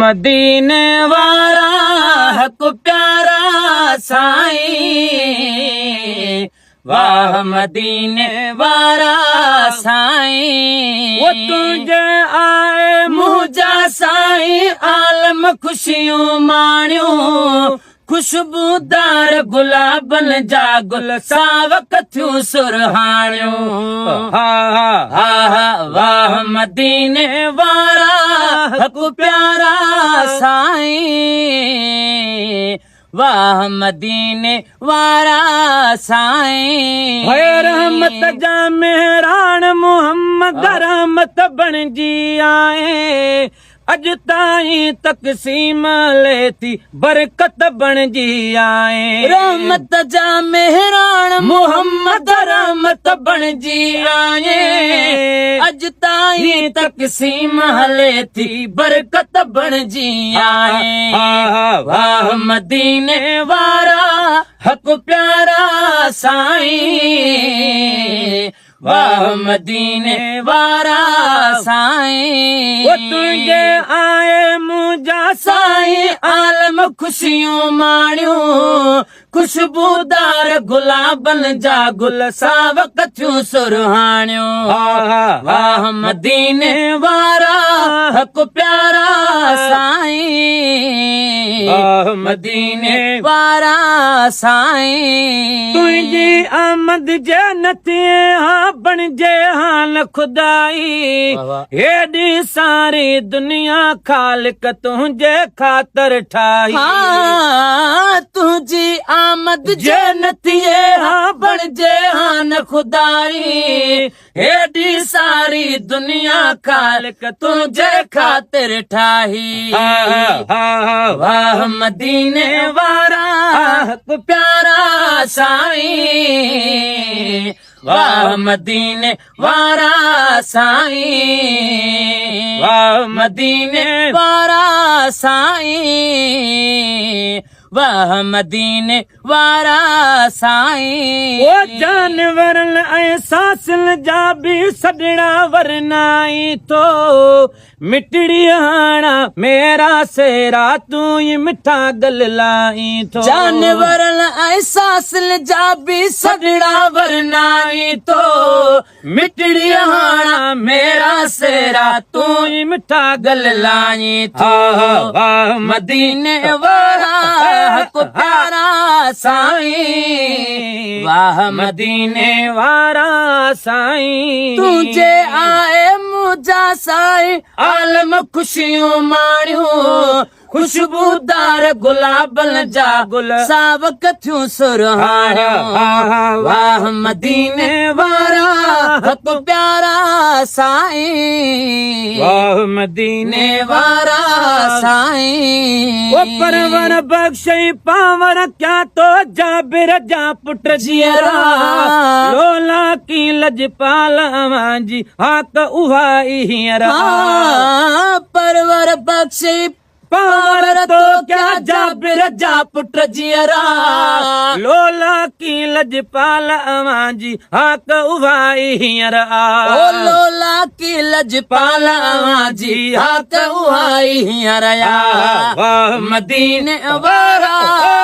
मदीने वारा हक प्यारा साईं, वाह मदीने वारा साईं। वो तुझे आए मुझा साईं, आलम खुशियों माणियूं, खुशबूदार गुलाबन जा गुल सावक थियूं सुरहाणियूं। वाह मदीने वारा हक प्यारा साईं, वाह मदीने वारा साईं। है रहमत जा मेहरान मोहम्मद रहमत बणजी आए, अज ताईं तक़सीम लेती बरकत बणजी आए। रहमत जा मेहरान मोहम्मद रहमत बणजी आए, अज ताईं तक़सीम लेती बरकत बणजी आए। वाह मदीने वारा हक प्यारा साईं, वाह मदीने वारा साईं। वो तुझे आए मुझा साईं, आलम खुशियों माणियूं, खुशबूदार गुलाबन जा गुल सावक थियूं सुरहाणियूं। वाह मदीने वारा हक प्यारा साईं, वाह मदीने वारा साईं। तुझी आमद जन्नत हाँ बणजे हाल खुदाई, हेॾी सारी दुनिया खालिक तुंहिंजे ख़ातिर ठाही। तुंहिंजी आमद जन्नत हाँ बणजे हाल खुदाई, हेॾी सारी दुनिया खालिक तुंहिंजे ख़ातिर ठाही। वाह मदीने वारा हक प्यारा साईं, वाह मदीने वारा साईं, वाह मदीने वारा साईं, वाह मदीने वारा साईं। वो जानवरन ऐं सासिल जा बि सॾणा वरनाई तो, मिटड़ी हाणा मेरा सेरा तू ही मिठा गल लाई तो। जानवरन ऐं सासिल जा बि सॾणा वरनाई तो, मिटड़ी हाणा मेरा सेरा तू ही मिठा गल लाई तो। वाह मदीने वारा हक प्यारा साईं, वाह मदीने वारा साईं। तुझे आए मुझा साईं, आलम खुशियों माणियूं, खुशबूदार गुलाबन जा गुल सावक थियूं सुरहाणियूं। वाह मदीने वारा हक प्यारा साईं, वाह मदीने वारा साईं। वो परवर बख्शई पावर क्या तो जाबिर जा पुट जियरा, लोला की लजपाल अवांजी हाक उहा हींअर। परवर बख्शई पावर तो क्या जाबिर जा पुट जियरा, लोला की लजपाल अवांजी हाक उहाई हींअर आ। ओ लोला की लजपाल अवांजी हाक उहाई हींअर आ। वाह मदीने वारा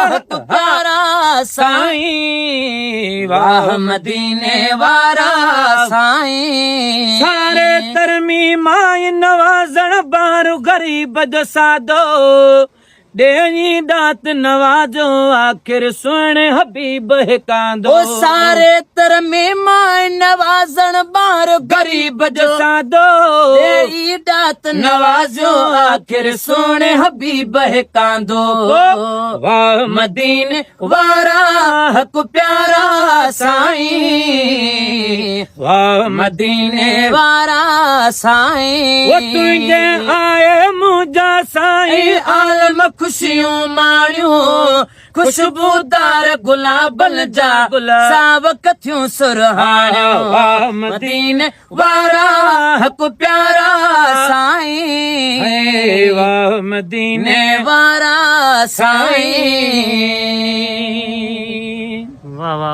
हक प्यारा साईं, वाह मदीने वारा साईं। सारे तरमी माई नवाज़ण बारू गरीब जो सादो, ॾेई दात नवाजो आखिर सुहिणे हबीब हिकांदो। ओ सारे तर में मां नवाज़ण ॿार गरीब जो सादो, ॾेई दात नवाजो आखिर सुहिणे हबीब हिकांदो। वाह मदीने वारा हक प्यारा साईं, वाह मदीने वारा साईं। वो तुझे आए मुझा साईं, आलम खुशियों माणियूं, खुशबूदार गुलाबन जा गुल सावक थियूं सुरहाणियूं। मदीने वारा हक प्यारा साईं, वाह मदीने वारा साईं। वाह वाह।